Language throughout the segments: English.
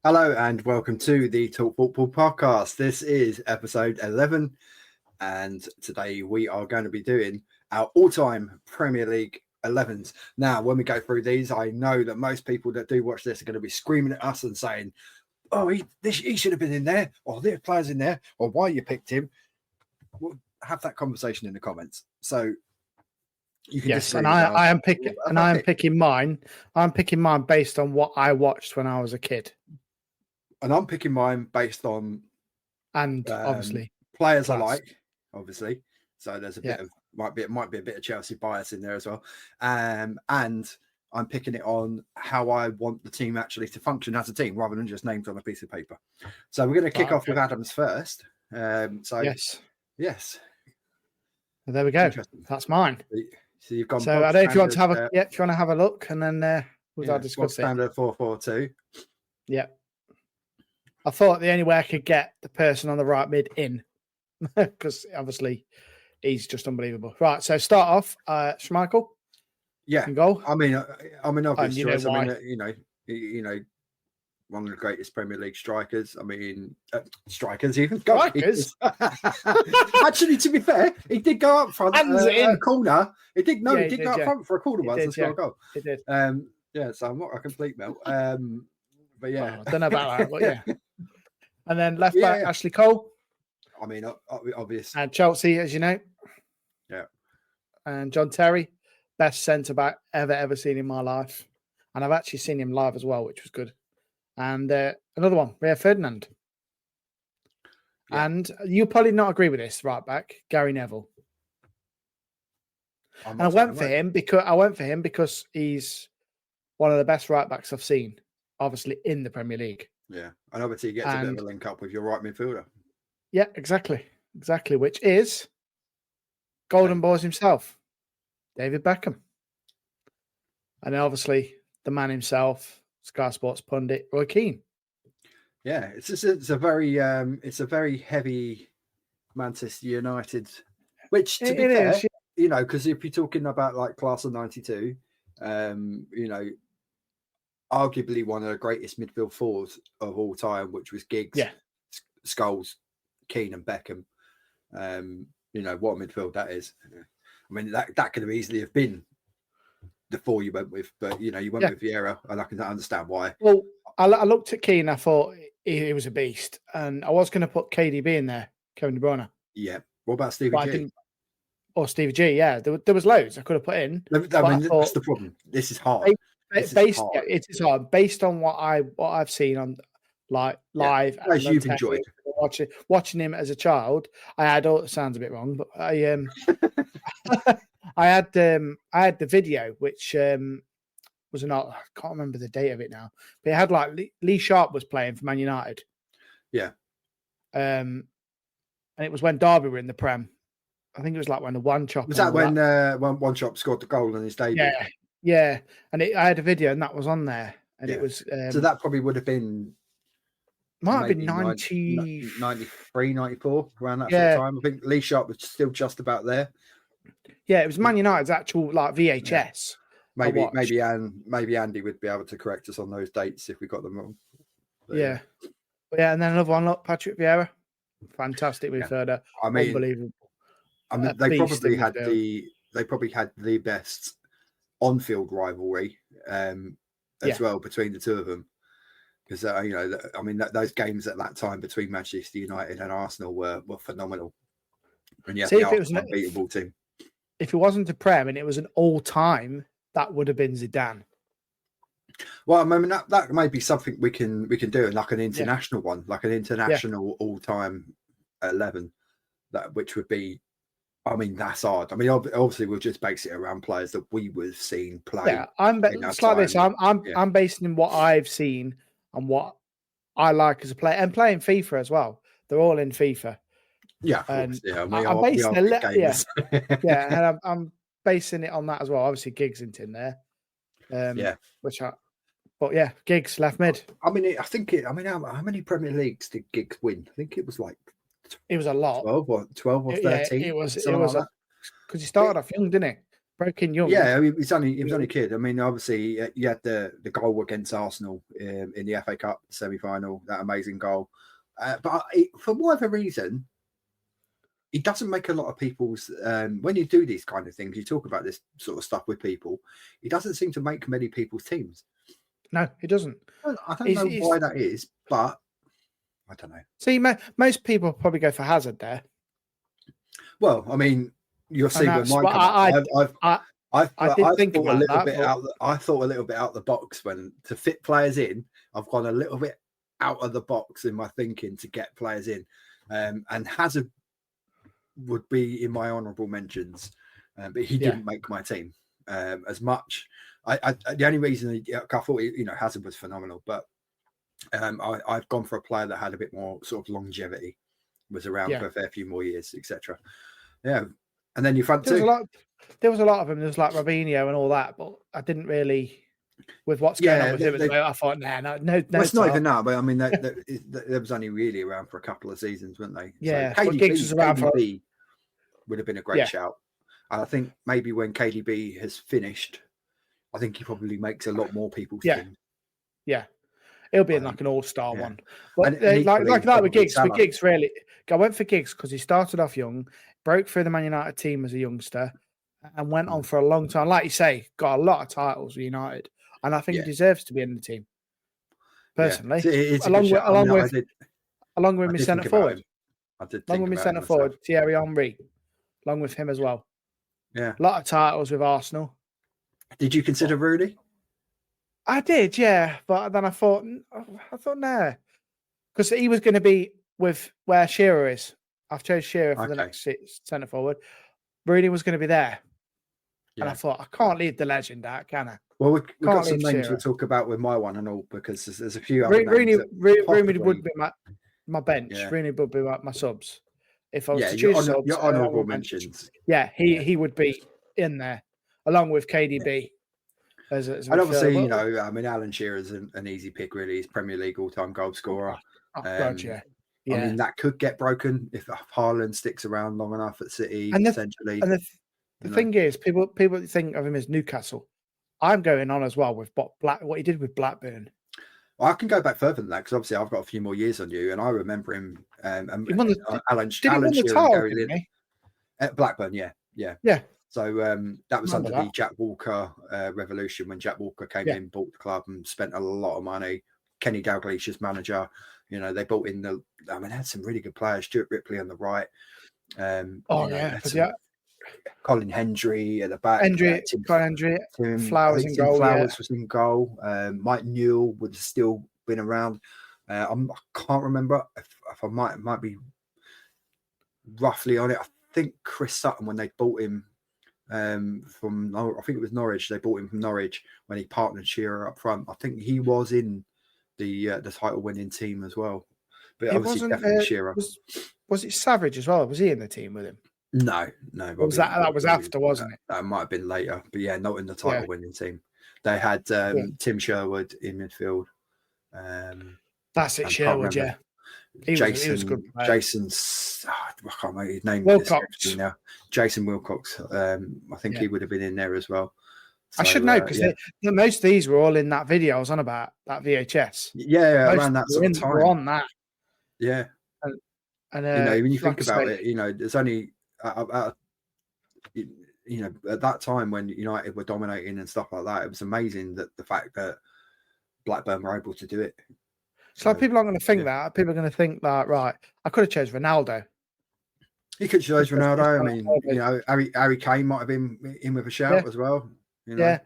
Hello and welcome to the Talk Football podcast. This is episode 11, and today we are going to be doing our all-time Premier League 11s. Now, when we go through these, I know that most people that do watch this are going to be screaming at us and saying, "Oh, he should have been in there," or "There's players in there," or "Why you picked him." We'll have that conversation in the comments. So you can yes, and I am picking mine. I'm picking mine based on what I watched when I was a kid. And I'm picking mine based on obviously players class. I like, obviously. So there's a bit of might be a bit of Chelsea bias in there as well. And I'm picking it on how I want the team actually to function as a team rather than just names on a piece of paper. So we're going to kick off with Adams first. Yes. Well, there we go. That's mine. So you've gone. So I don't know if you want to have if you want to have a look, and then we'll discuss it. Standard 4-4-2. Yeah. I thought the only way I could get the person on the right mid in, because obviously he's just unbelievable. Right, so start off, Schmeichel. Yeah, goal. I mean, obvious choice. I mean, you know, one of the greatest Premier League strikers. I mean, strikers even. Strikers. Actually, to be fair, he did go up front a corner. He did go up front for a corner once and score a goal. He did. So I'm not a complete melt. But yeah, well, I don't know about that, but yeah. And then left back, Ashley Cole. I mean, obvious. And Chelsea, as you know. Yeah. And John Terry, best centre back ever seen in my life. And I've actually seen him live as well, which was good. And another one, Rio Ferdinand. Yeah. And you'll probably not agree with this, right back, Gary Neville. And I went for him because he's one of the best right backs I've seen, obviously in the Premier League. Yeah, and obviously he gets a bit of a link up with your right midfielder. Yeah, exactly, which is Golden Boys himself, David Beckham, and then obviously the man himself, Sky Sports pundit Roy Keane. Yeah, it's a very heavy Manchester United, which to be fair, is, you know, because if you're talking about like class of '92, you know, arguably one of the greatest midfield forwards of all time, which was Giggs, Scholes, Keane, and Beckham. You know what a midfield that is. I mean, that could have easily have been the four you went with, but you know, you went with Vieira, and I can understand why. Well, I looked at Keane, I thought he was a beast, and I was going to put KDB in there, Kevin De Bruyne. Yeah. What about Stevie G? Or Stevie G, yeah. There was loads I could have put in. I mean, that's the problem. This is hard. It is hard based on what I've seen on live. As you've enjoyed watching him as a child. I had sounds a bit wrong, but I I had the video which was not, I can't remember the date of it now, but it had like Lee Sharp was playing for Man United. Yeah. And it was when Derby were in the Prem. I think it was like when the One Chop. Was that when One Chop scored the goal in his debut? Yeah. And I had a video, and that was on there, and it was. So that probably would have been. Might have been 93, 94, around that sort of time. I think Lee Sharp was still just about there. Yeah, it was Man United's actual like VHS. Yeah. Maybe Andy would be able to correct us on those dates if we got them wrong. But and then another one, look, Patrick Vieira, fantastic midfielder. I mean, unbelievable. I mean, they probably had the best on-field rivalry as well between the two of them, because you know, I mean, those games at that time between Manchester United and Arsenal were phenomenal. And if it was an unbeatable team. If it wasn't a Prem and it was an all-time, that would have been Zidane. Well, I mean, that may be something we can do, like an international one, like an international all-time 11, which would be. I mean, that's hard. I mean, obviously, we'll just base it around players that we would have seen play. Yeah, it's like this. I'm basing in what I've seen and what I like as a player, and playing FIFA as well. They're all in FIFA. Yeah, and I'm basing and I'm basing it on that as well. Obviously, Giggs isn't in there. Giggs left mid. I mean, how many Premier Leagues did Giggs win? I think it was like. It was a lot. 12 or 13. It was because he started off young, didn't he? broke in young. Yeah, I mean, he was only a kid. I mean, obviously, you had the goal against Arsenal in the FA Cup semi-final, that amazing goal. But for whatever reason, he doesn't make a lot of people's. When you do these kind of things, you talk about this sort of stuff with people. He doesn't seem to make many people's teams. No, he doesn't. I don't know why that is, but I don't know. See, most people probably go for Hazard there. Well, I mean, you'll see when mine I thought a little bit out the box when to fit players in. I've gone a little bit out of the box in my thinking to get players in, and Hazard would be in my honourable mentions, but he didn't make my team as much. The only reason I thought Hazard was phenomenal, but I've gone for a player that had a bit more sort of longevity, was around for a fair few more years, etc. Yeah, and then you fancy there was a lot of them. There was like Robinho and all that, but I didn't really. With what's going on with him, I thought, no. Well, it's not even that, but I mean, there was only really around for a couple of seasons, weren't they? Yeah, so Giggs was around for. Would have been a great shout. And I think maybe when KDB has finished, I think he probably makes a lot more people's team. Yeah, it'll be like an all-star one. But like that with Giggs. For Giggs, really, I went for Giggs because he started off young, broke through the Man United team as a youngster, and went on for a long time. Like you say, got a lot of titles with United, and I think he deserves to be in the team. Personally, along with my centre forward. Along with my centre forward, Thierry Henry. Along with him as well. Yeah. A lot of titles with Arsenal. Did you consider Rooney? I did, yeah. But then I thought no. Because he was going to be with where Shearer is. I've chose Shearer for the next centre forward. Rooney was going to be there. Yeah. And I thought, I can't leave the legend out, can I? Well, we've got some names we'll talk about with my one and all, because there's a few other Rooney names. would be my bench. Yeah. Rooney would be my subs. If I was to choose your honourable mentions. Yeah, he would be in there, along with KDB. As and obviously, I mean, Alan Shearer's an easy pick, really. He's Premier League all-time goal scorer. God, yeah. I mean, that could get broken if Haaland sticks around long enough at City, essentially. And the thing is, people think of him as Newcastle. I'm going on as well with what he did with Blackburn. Well, I can go back further than that because obviously I've got a few more years on you, and I remember him. He won Alan Shearer Shearer at Blackburn, yeah. So that was under the Jack Walker revolution when Jack Walker came in, bought the club, and spent a lot of money. Kenny Dalglish as manager. They bought in they had some really good players. Stuart Ripley on the right. Colin Hendry at the back. Colin Hendry. Flowers in goal. Flowers was in goal. Mike Newell would have still been around. I can't remember if I might be roughly on it. I think Chris Sutton, when they bought him from, I think it was Norwich. They bought him from Norwich when he partnered Shearer up front. I think he was in the title-winning team as well. But obviously, definitely Shearer. Was it Savage as well? Was he in the team with him? No. That was after, wasn't it? That might have been later, but yeah, not in the title-winning team. They had Tim Sherwood in midfield. That's it, Sherwood. Yeah, he was a good player. Jason's. I can't remember his name. Wilcox. Now, Jason Wilcox. I think he would have been in there as well. So, I should know because most of these were all in that video I was on about, that VHS. Yeah, around that sort of time. We're on that. Yeah, and when you think about it, there's only. At that time when United were dominating and stuff like that, it was amazing that the fact that Blackburn were able to do it. So people aren't going to think that. People are going to think that, right, I could have chose Ronaldo. He could chose Ronaldo. I mean, Harry Kane might have been in with a shout as well. Yeah.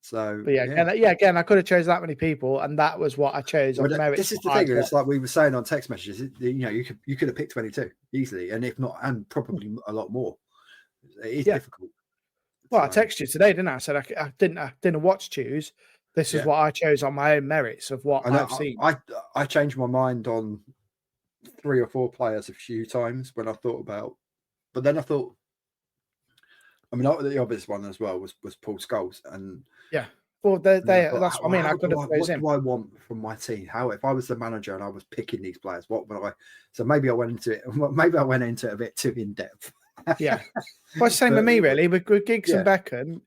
So, but again, I could have chose that many people, and that was what I chose. This is the thing. It's like we were saying on text messages. You could have picked 22 easily, and if not, and probably a lot more. It is difficult. Well, I texted you today, didn't I? I said I didn't watch choose. This is what I chose on my own merits of what I've seen. I changed my mind on 3 or 4 players a few times when I thought about, but then I thought. I mean, the obvious one as well was Paul Scholes, and well, that's what I mean. I could have what do I want from my team? How if I was the manager and I was picking these players, what would I? So maybe I went into it. Maybe I went into it a bit too in depth. Yeah. Well, same with me, really. With Giggs and Beckham,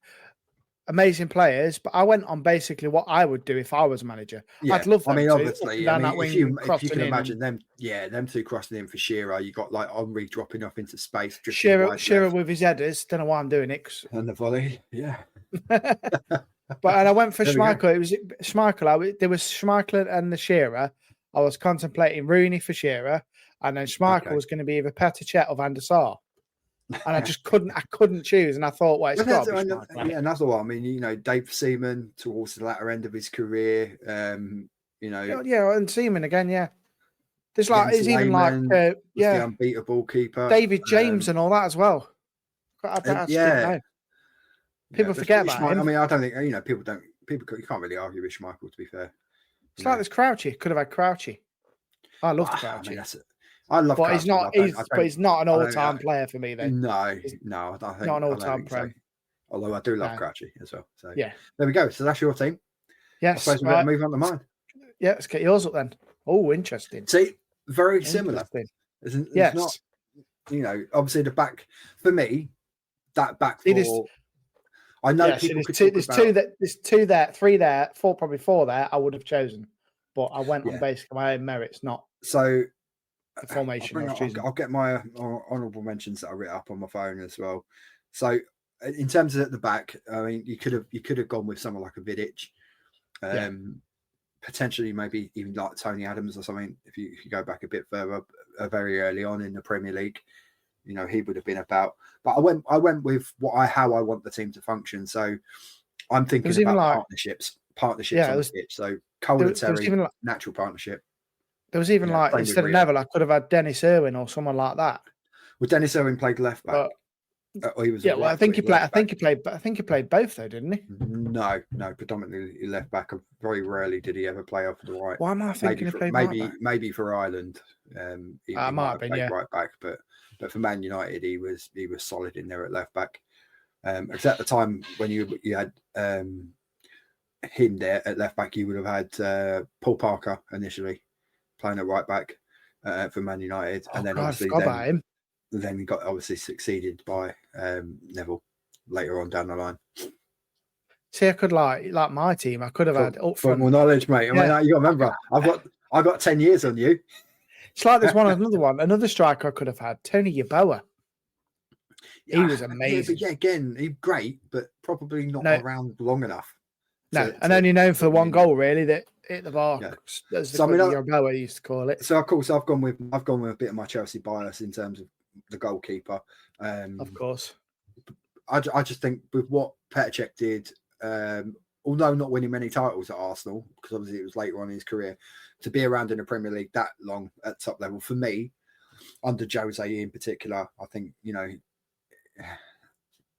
amazing players, but I went on basically what I would do if I was a manager. Yeah. I'd love them obviously, down that wing, if you can imagine them, them two crossing in for Shearer, you got like Henry dropping off into space. Shearer with his headers. Don't know why I'm doing it. And the volley, yeah. And I went for Schmeichel. It was Schmeichel. There was Schmeichel and the Shearer. I was contemplating Rooney for Shearer, and then Schmeichel was going to be either Petr Cech or Van der Sar. And I just couldn't choose. And I thought, well, it's got to be Schmeichel. Yeah, another one. I mean, Dave Seaman towards the latter end of his career. Yeah, and Seaman again, yeah. There's the unbeatable keeper. David James and all that as well. People forget about him. I mean, I don't think people you can't really argue with Schmeichel, to be fair. It's like this Crouchy. Could have had Crouchy. I loved Crouchy. I love but Crouchy. But he's not an all-time player for me, then. No, I don't think. Not an all-time Prem. So. Although I do love Crouchy as well. So yeah, there we go. So that's your team. Yes. I suppose we're going to move on to mine. Yeah, let's get yours up then. Oh, interesting. See, very similar. It's not, obviously the back for me. That back four. I know people could there's two there, three there, probably four there. I would have chosen, but I went on basically my own merits, not so the formation. I'll get my honourable mentions that I written up on my phone as well. So in terms of at the back, I mean, you could have gone with someone like a Vidic, potentially maybe even like Tony Adams or something. If you go back a bit further, very early on in the Premier League. He would have been about, but I went with how I want the team to function. So I'm thinking about partnerships on the pitch. So Cole and Terry, natural partnership. There was even instead of Neville, I could have had Dennis Irwin or someone like that. Well, Dennis Irwin played left back. He was I think he played both though, didn't he? No, predominantly left back. Very rarely did he ever play off the right. Why am I thinking he played right back? Maybe for Ireland, he might have played right back, but for Man United, he was solid in there at left back. Because at the time when you had him there at left back, you would have had Paul Parker initially playing at right back for Man United, and then then he got obviously succeeded by Neville later on down the line. See, I could like my team. I could have had up front more knowledge, mate. I mean, you got to remember, I've got 10 years on you. It's like there's another striker I could have had, Tony Yeboah. He was amazing. Again, he's great, but probably not around long enough. Only known for one goal, really, that hit the bar. As Yeboah used to call it. So of course, I've gone with a bit of my Chelsea bias in terms of the goalkeeper. Of course, I just think with what Petr Cech did, although not winning many titles at Arsenal, because obviously it was later on in his career, to be around in the Premier League that long at top level, for me, under Jose in particular, I think,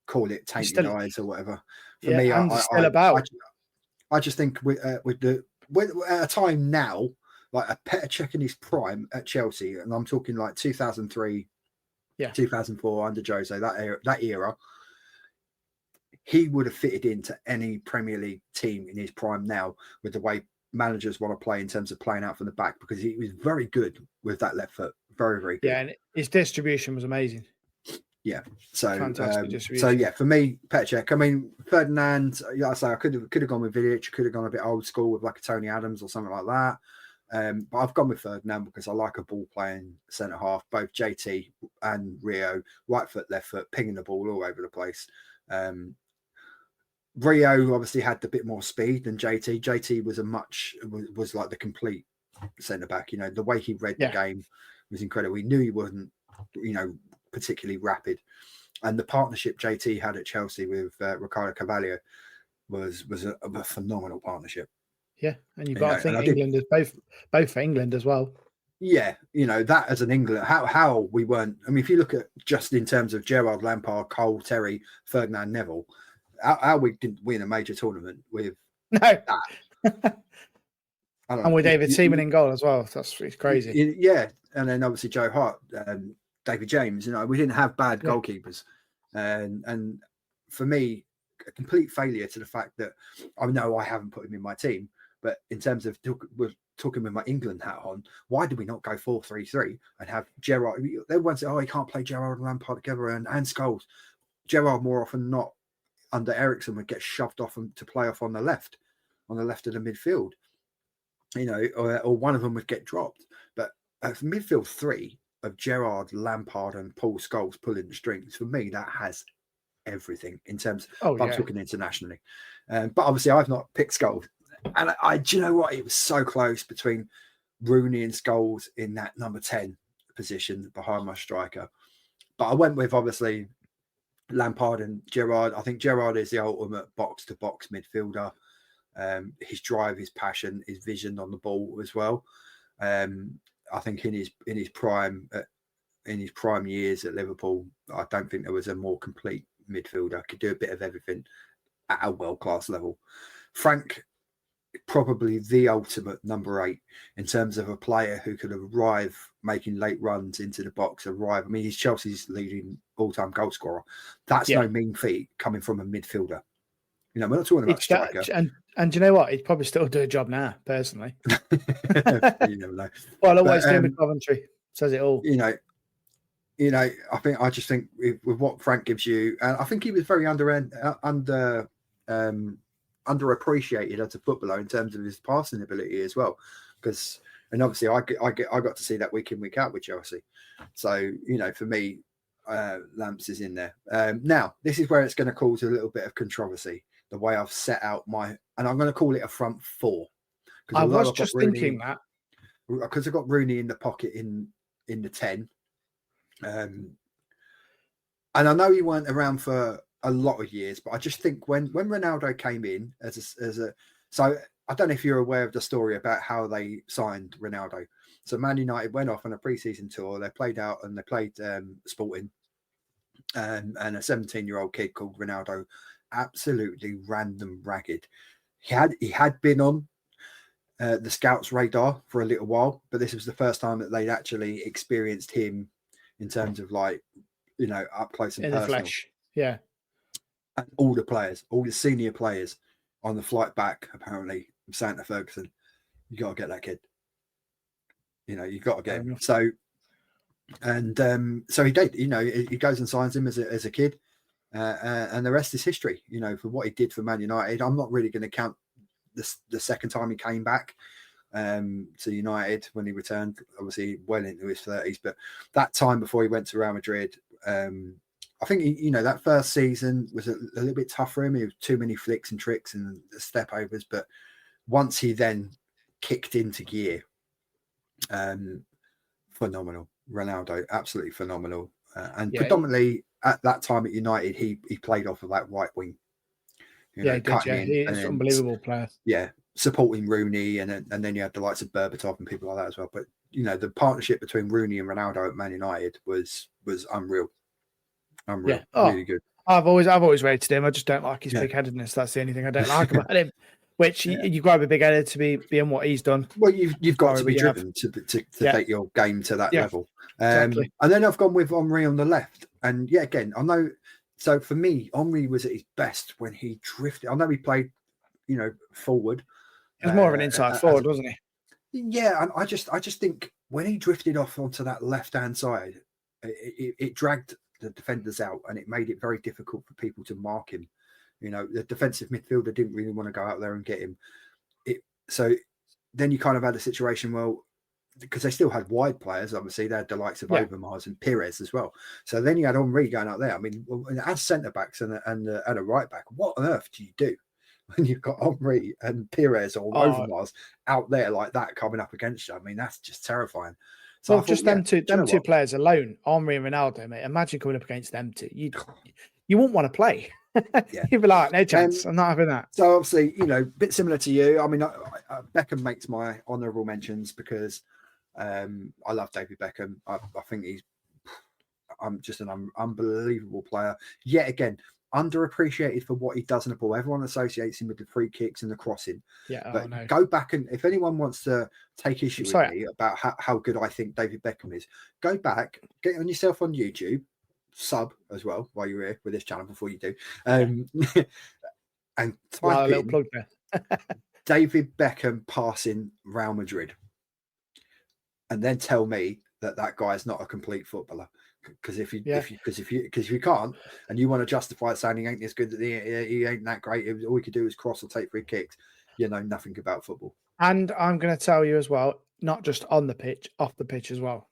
call it tainted eyes or whatever. For me, I just think with at a time now, like a Petr Cech in his prime at Chelsea, and I'm talking like 2003, 2004 under Jose, that era, he would have fitted into any Premier League team in his prime now with the way managers want to play in terms of playing out from the back, because he was very good with that left foot. Very, very good. Yeah, and his distribution was amazing. Yeah. So fantastic distribution. So yeah, for me, Petr Cech. I mean, Ferdinand, I say I could have gone with Vidic, could have gone a bit old school with like a Tony Adams or something like that. But I've gone with Ferdinand because I like a ball playing centre half, both JT and Rio, right foot, left foot, pinging the ball all over the place. Rio obviously had a bit more speed than JT. JT was like the complete centre back. The way he read the game was incredible. He knew he wasn't, particularly rapid. And the partnership JT had at Chelsea with Ricardo Carvalho was a phenomenal partnership. Yeah, and you've got to think England is both for England as well. Yeah, that as an England, how we weren't. I mean, if you look at just in terms of Gerrard, Lampard, Cole, Terry, Ferdinand, Neville. How we didn't win a major tournament with that. And with David Seaman in goal as well. That's crazy. Yeah. And then obviously Joe Hart, David James, we didn't have bad goalkeepers. And for me, a complete failure to the fact that I know I haven't put him in my team, but in terms of talking with my England hat on, why did we not go 4-3-3 and have Gerrard? Everyone said, oh, he can't play Gerrard and Lampard together and Scholes. Gerrard more often than not under Ericsson would get shoved off to play off on the left of the midfield, or one of them would get dropped. But midfield three of Gerrard, Lampard, and Paul Scholes pulling the strings, for me, that has everything in terms of I'm talking internationally. But obviously, I've not picked Scholes. And do you know what? It was so close between Rooney and Scholes in that number 10 position behind my striker. But I went with, obviously, Lampard and Gerrard. I think Gerrard is the ultimate box-to-box midfielder. His drive, his passion, his vision on the ball as well. I think in his prime years at Liverpool, I don't think there was a more complete midfielder. Could do a bit of everything at a world-class level. Frank, probably the ultimate number 8 in terms of a player who could arrive making late runs into the box. I mean, he's Chelsea's leading all-time goal scorer. That's no mean feat coming from a midfielder. We're not talking about striker. And you know what? He'd probably still do a job now, personally. You never know. Well, always doing with Coventry says it all. I just think with what Frank gives you, and I think he was very underappreciated as a footballer in terms of his passing ability as well. And obviously I got to see that week in, week out with Chelsea. So, for me, Lamps is in there. Now, this is where it's going to cause a little bit of controversy, the way I've set out and I'm going to call it a front four. I was just thinking that. Because I've got Rooney in the pocket in the 10. And I know he weren't around for a lot of years, but I just think when Ronaldo came in so I don't know if you're aware of the story about how they signed Ronaldo. So Man United went off on a pre-season tour. They played out and they played Sporting, and a 17-year-old kid called Ronaldo absolutely ran them ragged. He had been on the scouts' radar for a little while, but this was the first time that they'd actually experienced him in terms of up close and personal. The flesh. Yeah. And all the senior players on the flight back, apparently, from Santa Ferguson, you got to get that kid. You got to get him. So he did. He goes and signs him as a kid, and the rest is history. For what he did for Man United. I'm not really going to count the second time he came back to United when he returned, obviously well into his 30s. But that time before he went to Real Madrid, I think that first season was a little bit tough for him. He was too many flicks and tricks and step overs. But once he then kicked into gear, phenomenal. Ronaldo, absolutely phenomenal. Predominantly at that time at United, he played off of that right wing. He did. He's an unbelievable player. Yeah, supporting Rooney, and then you had the likes of Berbatov and people like that as well. But the partnership between Rooney and Ronaldo at Man United was unreal. Unreal. Really good. I've always rated him. I just don't like his big-headedness. That's the only thing I don't like about him. Which you've got to be big-headed to be in what he's done. Well, you've got to be driven to take your game to that level. Exactly. And then I've gone with Henry on the left. And again, I know. So for me, Henry was at his best when he drifted. I know he played, forward. He was more of an inside forward, wasn't he? Yeah, and I just think when he drifted off onto that left-hand side, it dragged the defenders out, and it made it very difficult for people to mark him. The defensive midfielder didn't really want to go out there and get him. So then you kind of had a situation, because they still had wide players, obviously they had the likes of Overmars and Pires as well. So then you had Henry going out there. I mean, as centre backs and a right back, what on earth do you do when you've got Henry and Pires or Overmars out there like that coming up against you? I mean, that's just terrifying. So just them two players alone, Henry and Ronaldo, mate. Imagine coming up against them two. You wouldn't want to play. You'd be like, no chance. I'm not having that. So obviously, a bit similar to you. I mean, Beckham makes my honourable mentions because I love David Beckham. I think I'm just an unbelievable player. Yet again, underappreciated for what he does in the ball. Everyone associates him with the free kicks and the crossing. But go back, and if anyone wants to take issue with me about how good I think David Beckham is, go back, get on yourself on YouTube, sub as well while you're here with this channel before you do, and type a little plug there. David Beckham passing Real Madrid, and then tell me that guy is not a complete footballer. Because if you can't, and you want to justify it saying he ain't as good, he ain't that great, all he could do is cross or take free kicks, you know nothing about football. And I'm going to tell you as well, not just on the pitch, off the pitch as well.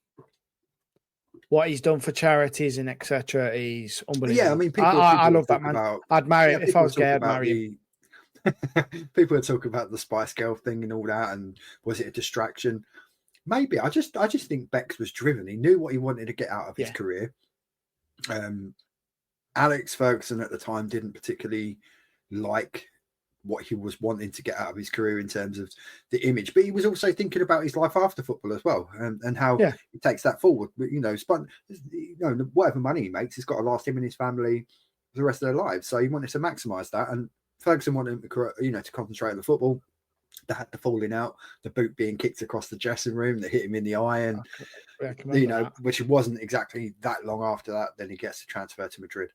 What he's done for charities and etc. He's unbelievable. Yeah, I mean, I love that man. I'd marry him if I was gay. I'd marry him. People are talking about the Spice Girl thing and all that, and was it a distraction? Maybe. I just think Bex was driven. He knew what he wanted to get out of his career. Alex Ferguson at the time didn't particularly like what he was wanting to get out of his career in terms of the image, but he was also thinking about his life after football as well, and how he takes that forward. But whatever money he makes, it's got to last him and his family for the rest of their lives. So he wanted to maximise that, and Ferguson wanted him to concentrate on the football. They had the falling out, the boot being kicked across the dressing room that hit him in the eye, and which wasn't exactly that long after that. Then he gets to transfer to Madrid.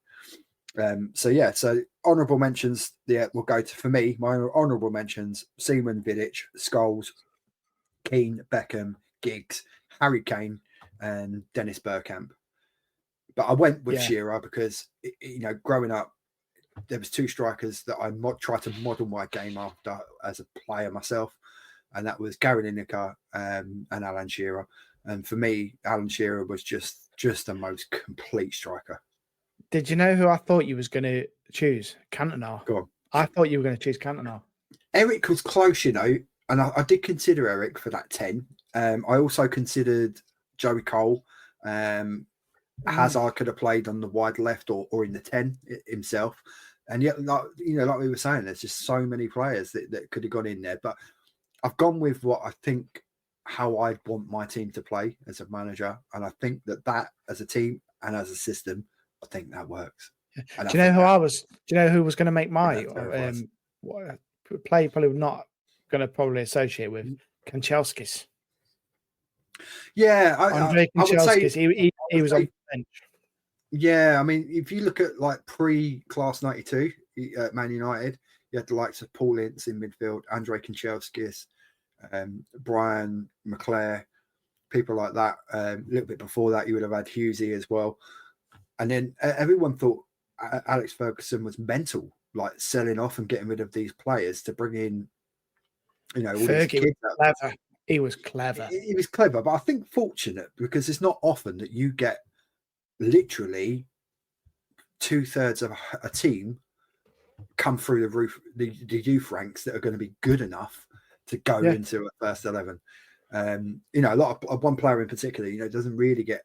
So honourable mentions. We'll go to, for me, my honourable mentions: Seaman, Vidic, Scholes, Keane, Beckham, Giggs, Harry Kane, and Dennis Bergkamp. But I went with Shearer because growing up, there was two strikers that I tried to model my game after as a player myself, and that was Gary Lineker and Alan Shearer. And for me, Alan Shearer was just the most complete striker. Did you know who I thought you was going to choose? Cantona. Go on. I thought you were going to choose Cantona. Eric was close, and I did consider Eric for that 10. I also considered Joey Cole. Hazard could have played on the wide left or in the 10 himself. And yet, like we were saying, there's just so many players that could have gone in there. But I've gone with what I think, how I'd want my team to play as a manager. And I think that as a team and as a system, I think that works. And do you know who was going to make my play probably not going to probably associate with? Kanchelskis. Yeah, Andrei Kanchelskis. He was on the bench. Yeah, I mean, if you look at like pre-Class 92 at Man United, you had the likes of Paul Ince in midfield, Andrei Kanchelskis, Brian McClare, people like that. A little bit before that, you would have had Hughesy as well. And then everyone thought Alex Ferguson was mental, like selling off and getting rid of these players to bring in, all these kids. He was clever. He was clever, but I think fortunate, because it's not often that you get literally 2/3 of a team come through the roof, the youth ranks, that are going to be good enough to go into a first 11. A lot of one player in particular, doesn't really get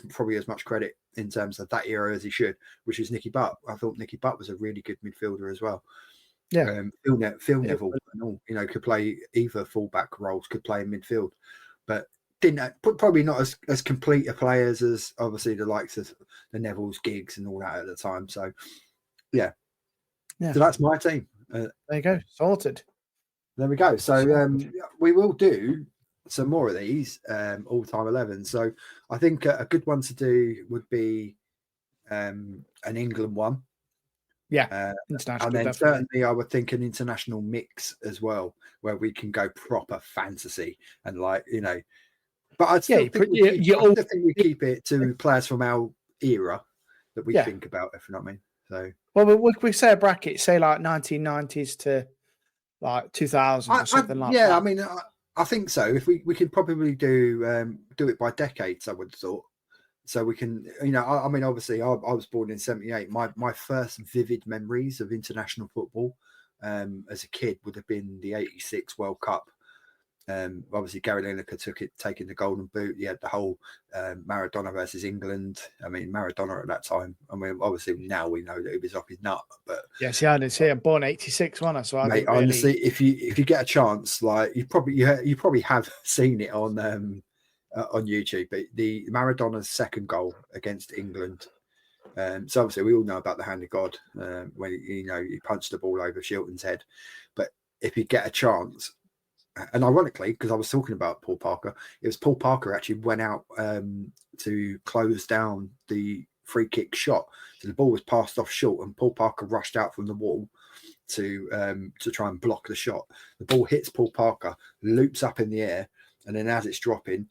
probably as much credit in terms of that era as he should, which is Nicky Butt. I thought Nicky Butt was a really good midfielder as well. Yeah, Phil Neville, and all, could play either fullback roles, could play in midfield, but probably not as complete a players as obviously the likes of the Nevilles, Giggs, and all that at the time. So, yeah. So that's my team. There you go, sorted. There we go. So we will do some more of these all-time 11. So I think a good one to do would be an England one. Yeah, international. And then definitely. certainly I would think an international mix as well, where we can go proper fantasy and But I still think we keep it to players from our era that we think about, if you know what I mean. So, well, we say a bracket, say like 1990s to like 2000 or something like that. Yeah, I mean, I think so. If we could probably do it by decades, I would have thought. So we can, I mean, obviously, I was born in '78. My first vivid memories of international football as a kid would have been the '86 World Cup. Obviously, Gary Lineker taking the Golden Boot. You had the whole Maradona versus England. I mean, Maradona at that time. I mean, obviously now we know that he was off his nut. But yes, I did see. I'm born '86, wasn't I? So mate, honestly, if you get a chance, like you probably have seen it on YouTube. But the Maradona's second goal against England. So obviously we all know about the hand of God when he punched the ball over Shilton's head. But if you get a chance. And ironically, because I was talking about Paul Parker, it was Paul Parker actually went out to close down the free kick shot. So the ball was passed off short, and Paul Parker rushed out from the wall to try and block the shot. The ball hits Paul Parker, loops up in the air, and then as it's dropping,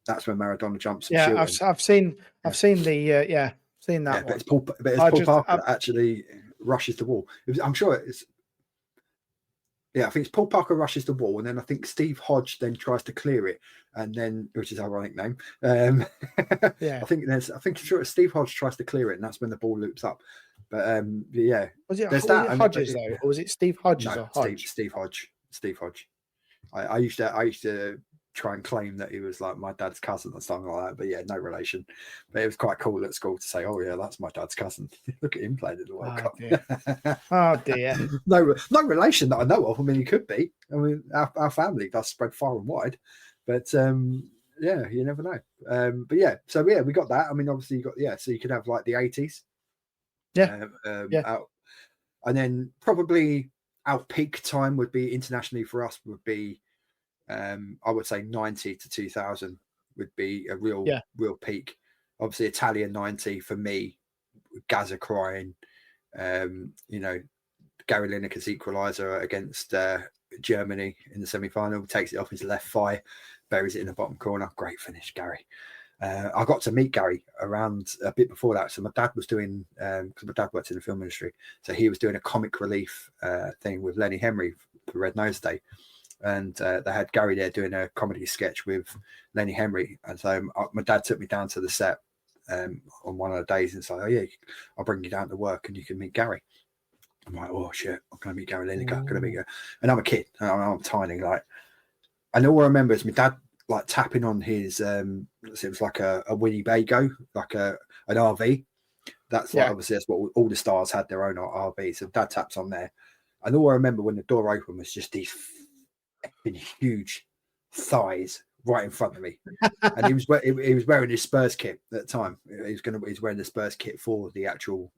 that's when Maradona jumps and shoots him. I've seen seen that But one. it's Paul Parker that actually rushes the wall. I'm sure it's. Yeah, I think it's Paul Parker rushes the wall, and then I think Steve Hodge then tries to clear it, and then, which is an ironic name. I think sure Steve Hodge tries to clear it, and that's when the ball loops up. But yeah, was it Hodges though, or was it Steve Hodges or Hodge? Steve Hodge. I used to try and claim that he was like my dad's cousin or something like that, but yeah, no relation. But it was quite cool at school to say, "Oh yeah, that's my dad's cousin. Look at him playing in the World Cup." Oh dear. No relation that I know of. I mean, he could be. I mean, our family does spread far and wide, but yeah, you never know. But yeah, so yeah, we got that. I mean, obviously you got so you could have like the 80s, out, and then probably our peak time would be internationally for us would be. I would say 90 to 2000 would be a real peak. Obviously, Italian 90 for me, Gaza crying, Gary Lineker's equaliser against Germany in the semi-final, takes it off his left thigh, buries it in the bottom corner. Great finish, Gary. I got to meet Gary around a bit before that. So my dad was doing, because my dad worked in the film industry, so he was doing a comic relief thing with Lenny Henry for Red Nose Day. And they had Gary there doing a comedy sketch with Lenny Henry. And so my dad took me down to the set on one of the days and said, "Oh yeah, I'll bring you down to work and you can meet Gary." I'm like, "Oh shit, I'm going to meet Gary Lineker. I'm going to meet you." And I'm a kid. I'm tiny. Like, and all I remember is my dad like tapping on his, it was like a Winnebago, like an RV. That's like, obviously that's what all the stars had, their own RV. So dad taps on there. And all I remember when the door opened was just these huge thighs right in front of me, and he was wearing his Spurs kit at the time. He's wearing the Spurs kit for the actual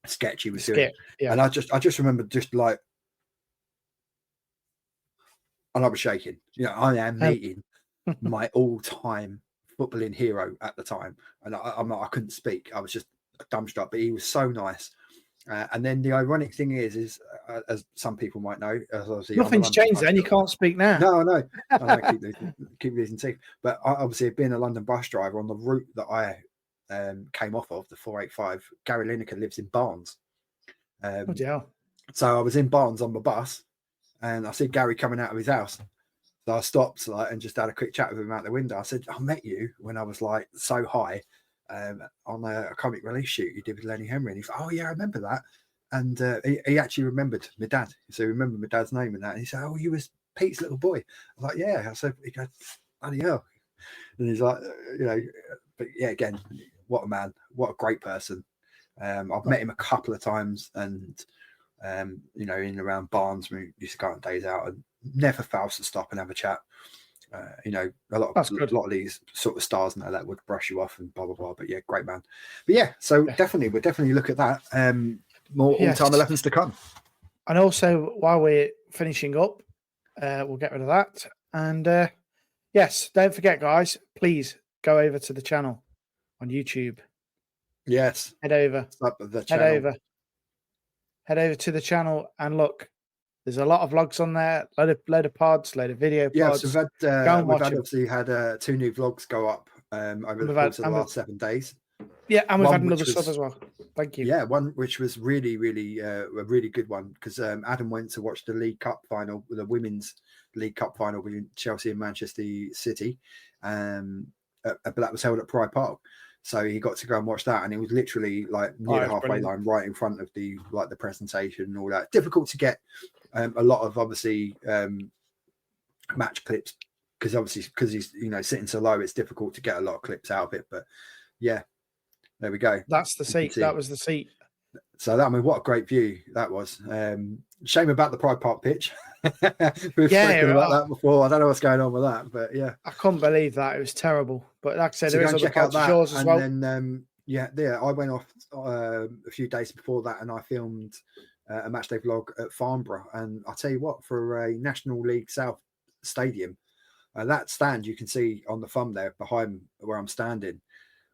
sketch he was doing. And I just remember just like, and I was shaking. I am meeting my all-time footballing hero at the time, and I couldn't speak. I was just dumbstruck. But he was so nice. And then the ironic thing is as some people might know, nothing's changed. Then you can't speak now. No, I keep losing teeth. But obviously, being a London bus driver on the route that I came off of, the 485, Gary Lineker lives in Barnes. So I was in Barnes on the bus, and I see Gary coming out of his house. So I stopped and just had a quick chat with him out the window. I said, "I met you when I was like so high." On a comic release shoot you did with Lenny Henry, and he's like, "Oh yeah, I remember that." And he actually remembered my dad, so he remembered my dad's name and that. And he said, "Oh, you was Pete's little boy." I was like, "Yeah." I said, "He goes, bloody hell." And he's like, but yeah, again, what a man, what a great person. I've met him a couple of times, and in and around Barnes, we used to go on days out, and never fails to stop and have a chat. A lot of these sort of stars and that would brush you off and blah blah blah. But yeah, great man. But yeah, so we'll definitely look at that. More all-time 11s to come. And also, while we're finishing up, we'll get rid of that. And yes, don't forget, guys, please go over to the channel on YouTube. Yes, head over to the channel and look. There's a lot of vlogs on there, load of pods, load of video pods. Yeah, so we've obviously had 2 new vlogs go up over the course of the last 7 days. Yeah, and we've had another sub as well. Thank you. Yeah, one which was really, really a really good one, because Adam went to watch the League Cup final, the Women's League Cup final between Chelsea and Manchester City, but that was held at Pride Park. So he got to go and watch that, and it was literally like near the halfway line, right in front of the presentation and all that. Difficult to get a lot of obviously match clips, because he's sitting so low, it's difficult to get a lot of clips out of it. But yeah, there we go. That's the seat. That was the seat. So what a great view that was. Shame about the Pride Park pitch. We've spoken about that before. I don't know what's going on with that, but yeah, I couldn't believe that. It was terrible. But like I said, there is other parts of yours as well. And then I went off a few days before that, and I filmed a matchday vlog at Farnborough. And I'll tell you what, for a National League South stadium, that stand you can see on the thumb there behind where I'm standing,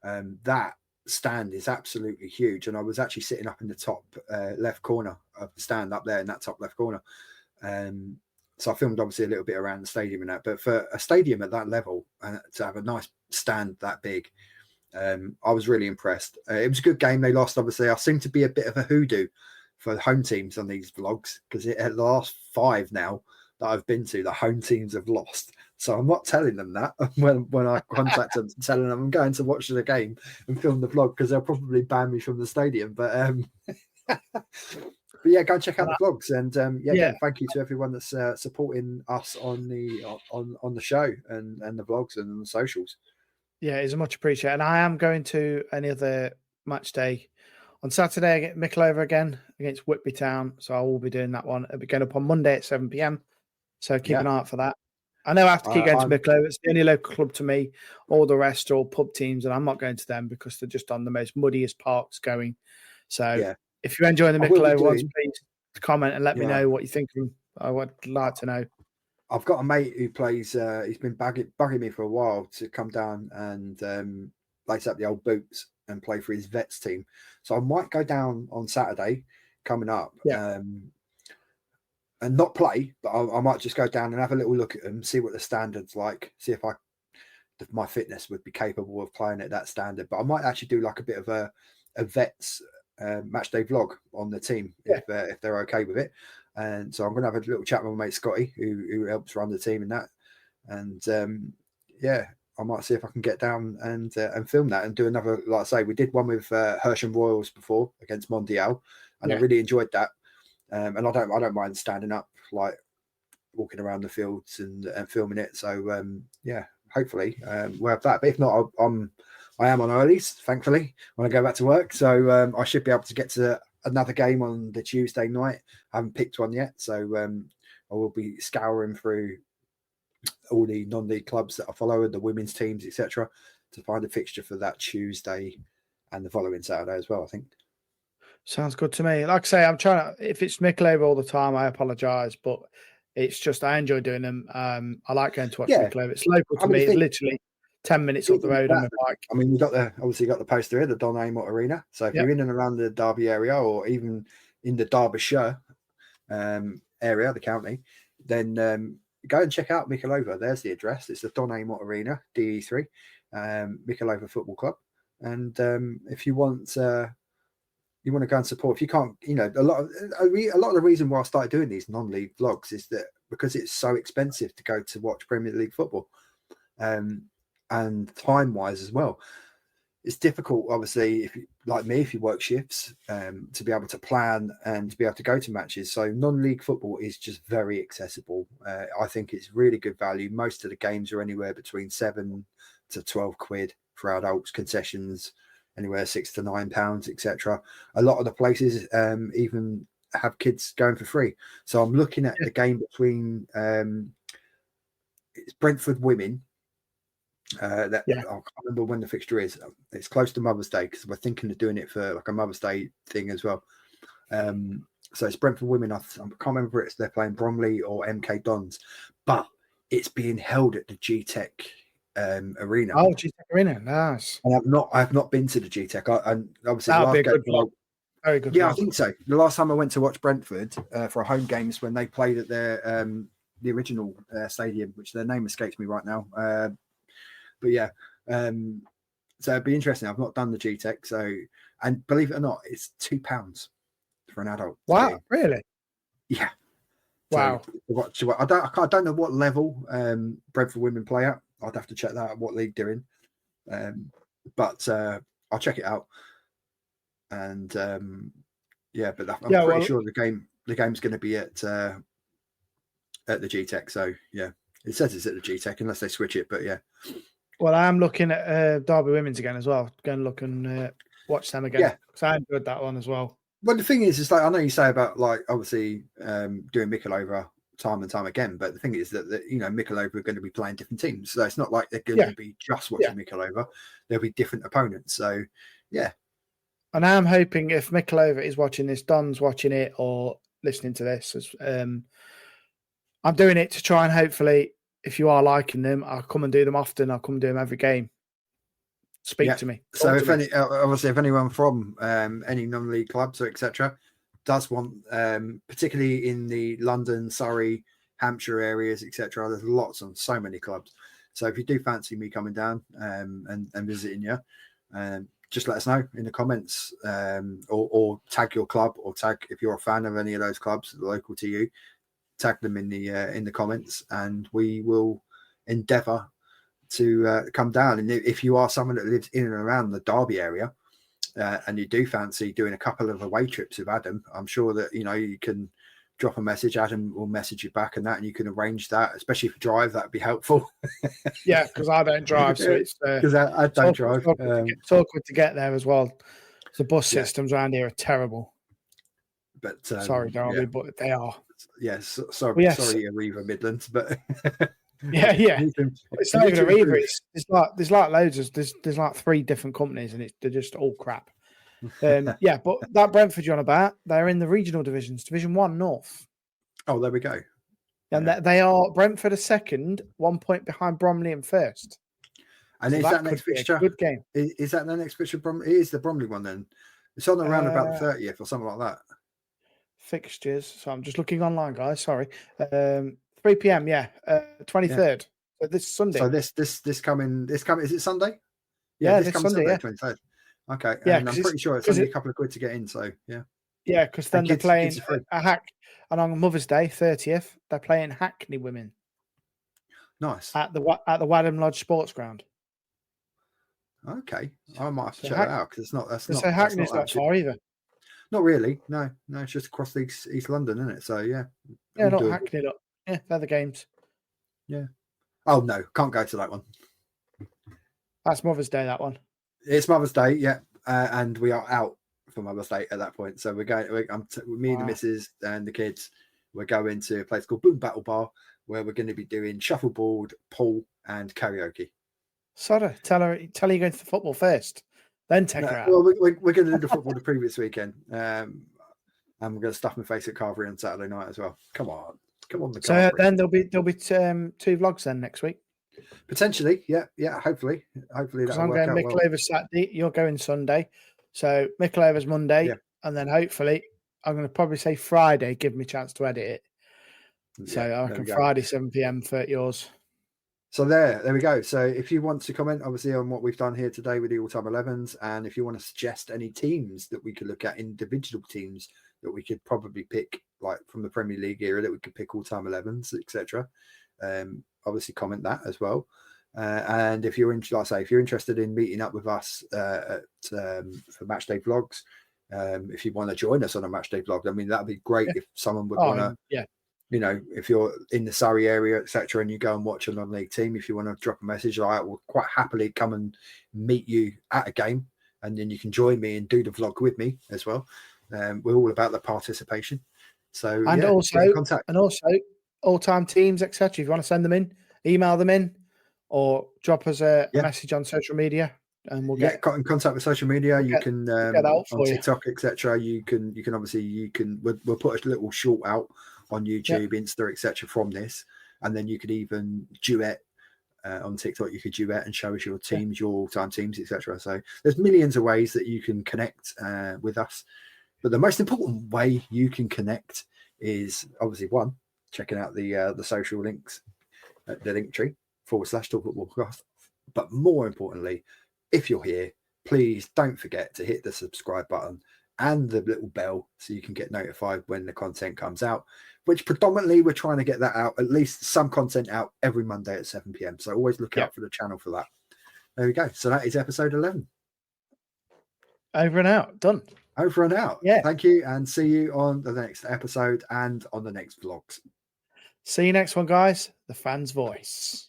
that stand is absolutely huge, and I was actually sitting up in the top left corner of the stand up there in that top left corner. So I filmed obviously a little bit around the stadium and that, but for a stadium at that level and to have a nice stand that big, I was really impressed. It was a good game. They lost, obviously. I seem to be a bit of a hoodoo for the home teams on these vlogs because at the last 5 now that I've been to, the home teams have lost. So I'm not telling them that when I contact them, telling them I'm going to watch the game and film the vlog because they'll probably ban me from the stadium. But but yeah, go and check out the vlogs, and again, thank you to everyone that's supporting us on the show and the vlogs and the socials. Yeah, it's much appreciated. And I am going to another match day on Saturday. I get Mickleover again against Whitby Town, so I will be doing that one. It'll be going up on Monday at 7 p.m. So keep an eye out for that. I know I have to keep going to Mickleover. It's the only local club to me. All the rest are all pub teams, and I'm not going to them because they're just on the most muddiest parks going. So if you're enjoying the Mickleover ones, please comment and let me know what you think of them. I would like to know. I've got a mate who plays. He's been bugging me for a while to come down and lace up the old boots and play for his vets team. So I might go down on Saturday coming up, and not play, but I might just go down and have a little look at them, see what the standard's like, see if my fitness would be capable of playing at that standard. But I might actually do like a bit of a vets match day vlog on the team if they're okay with it. And so I'm going to have a little chat with my mate Scotty, who helps run the team in that. And I might see if I can get down and film that and do another. Like I say, we did one with Hersham Royals before against Mondial, and I really enjoyed that. And I don't mind standing up, like walking around the fields and filming it. So hopefully we'll have that. But if not, I am on earlies, thankfully, when I go back to work. So I should be able to get to another game on the Tuesday night. I haven't picked one yet, so I will be scouring through all the non-league clubs that I follow and the women's teams, etc., to find a fixture for that Tuesday and the following Saturday as well, I think. Sounds good to me. Like I say, I'm trying to, if it's Mickleover all the time, I apologise, but it's just, I enjoy doing them. I like going to watch Mickleover. It's local to me. It's literally 10 minutes up the road on my bike. I mean, you've got the poster here, the Don Amott Arena. So if you're in and around the Derby area or even in the Derbyshire area, the county, then go and check out Mickleover. There's the address. It's the Don Amott Arena, DE3, Mickleover Football Club. And if you want to go and support, if you can't, a lot of the reason why I started doing these non-league vlogs is that because it's so expensive to go to watch Premier League football, and time-wise as well, it's difficult. Obviously, if you work shifts, to be able to plan and to be able to go to matches. So non-league football is just very accessible. I think it's really good value. Most of the games are anywhere between £7 to £12 for adults, concessions anywhere £6 to £9, etc. A lot of the places even have kids going for free. So I'm looking at the game between it's Brentford women. I can't remember when the fixture is. It's close to Mother's Day because we're thinking of doing it for like a Mother's Day thing as well. So it's Brentford women. I can't remember if they're playing Bromley or MK Dons, but it's being held at the G-Tech Arena. Oh, G-Tech Arena, nice. And I've not been to the G-Tech. And obviously, that'll be a good vlog. Very good. Yeah, vlog. I think so. The last time I went to watch Brentford for a home game is when they played at their the original stadium, which their name escapes me right now. But yeah, so it'd be interesting. I've not done the G-Tech, and believe it or not, it's £2 for an adult. Wow, really? Yeah. Wow. So, I don't know what level Brentford women play at. I'd have to check that out, what league they're in. But I'll check it out. And I'm pretty sure the game's going to be at the G-Tech. So yeah, it says it's at the G-Tech unless they switch it. But yeah. Well, I am looking at Derby Women's again as well. Go and look and watch them again. Yeah, because I enjoyed that one as well. Well, the thing is like I know you say about like obviously doing Mickleover time and time again, but the thing is that Mickleover are going to be playing different teams, so it's not like they're going to be just watching Mickleover. There'll be different opponents. So yeah. And I'm hoping if Mickleover is watching this, Don's watching it or listening to this, I'm doing it to try and hopefully, if you are liking them, I'll come and do them often. I'll come and do them every game. speak to me. So if anyone from any non-league clubs or etc. does want, particularly in the London, Surrey, Hampshire areas, etc., there's lots on so many clubs. So if you do fancy me coming down and visiting you, just let us know in the comments, or tag your club, or tag, if you're a fan of any of those clubs local to you, tag them in the comments, and we will endeavour to come down. And if you are someone that lives in and around the Derby area, and you do fancy doing a couple of away trips with Adam, I'm sure that you can drop a message. Adam will message you back and you can arrange that, especially if you drive. That'd be helpful. Yeah, because I don't drive, so it's because I don't drive. It's awkward to get there as well. The bus systems around here are terrible. But sorry, Derby, but they are. Yes, sorry, Arriva Midlands, but yeah. It's not even Arriva. There's like loads of there's like 3 different companies, and they're just all crap. But that Brentford you're on about, they're in the regional divisions, Division 1 North. Oh, there we go. And they are Brentford are second, 1 point behind Bromley in first. And so is that next fixture? Good game. Is that the next fixture? It is the Bromley one then. It's on around about the 30th or something like that. Fixtures. So I'm just looking online, guys. Sorry. 3 p.m. 23rd. So this Sunday. So this coming. Is it Sunday? Yeah, this coming Sunday, 23rd. Okay. Yeah, and I'm pretty sure it's only a couple of quid to get in. So yeah. Yeah, because then they're playing a Hack, and on Mother's Day, 30th, they're playing Hackney women. Nice. At the Wadham Lodge Sports Ground. Okay, I might have to check that out because it's not. So Hackney's not far either. Not really. No, it's just across East London, isn't it? So yeah. Yeah, not Hackney. Look. Yeah, they're the games. Yeah. Oh no, can't go to that one. That's Mother's Day. That one. It's Mother's Day, yeah, and we are out for Mother's Day at that point. So we're going. Me and the missus and the kids. We're going to a place called Boom Battle Bar, where we're going to be doing shuffleboard, pool, and karaoke. Sorry, tell her you're going to the football first, then take her out. Well, we're going to do the football the previous weekend, and we're going to stuff my face at Carvery on Saturday night as well. Come on. So then there'll be 2 vlogs then next week. Potentially, yeah. Hopefully that'll I'm work going Mickleover Saturday. You're going Sunday, so Mickleover's Monday, and then hopefully I'm going to probably say Friday. Give me a chance to edit it. So I reckon Friday 7 p.m. for yours. So there we go. So if you want to comment, obviously, on what we've done here today with the all-time 11s, and if you want to suggest any teams that we could look at, individual teams that we could probably pick, like from the Premier League era, that we could pick all-time 11s, etc. Obviously, comment that as well. And if you're interested in meeting up with us for Matchday Vlogs, if you want to join us on a Matchday Vlog, I mean, that'd be great if someone would want to. Yeah. If you're in the Surrey area, etc., and you go and watch a non-league team, if you want to drop a message, I will quite happily come and meet you at a game, and then you can join me and do the vlog with me as well. We're all about the participation. So also all-time teams, etc. If you want to send them in, email them in, or drop us a message on social media, and we'll get in contact with social media. You can on TikTok, etc. You can we'll put a little short out on YouTube, Insta, etc. from this, and then you could even duet on TikTok. You could duet and show us your teams, your all-time teams, etc. So there's millions of ways that you can connect with us, but the most important way you can connect is obviously one, checking out the social links at the link tree /TalkFootballCast. But more importantly, if you're here, please don't forget to hit the subscribe button and the little bell so you can get notified when the content comes out, which predominantly we're trying to get that out, at least some content out every Monday at 7 p.m. So always look out for the channel for that. There we go. So that is episode 11. Over and out. Done. Over and out. Yeah. Thank you, and see you on the next episode and on the next vlogs. See you next one, guys. The Fan's Voice.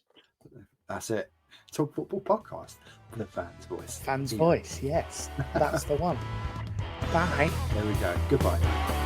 That's it. Talk Football Podcast. The Fan's Voice. Fan's Voice. Yes, that's the one. Bye. There we go. Goodbye.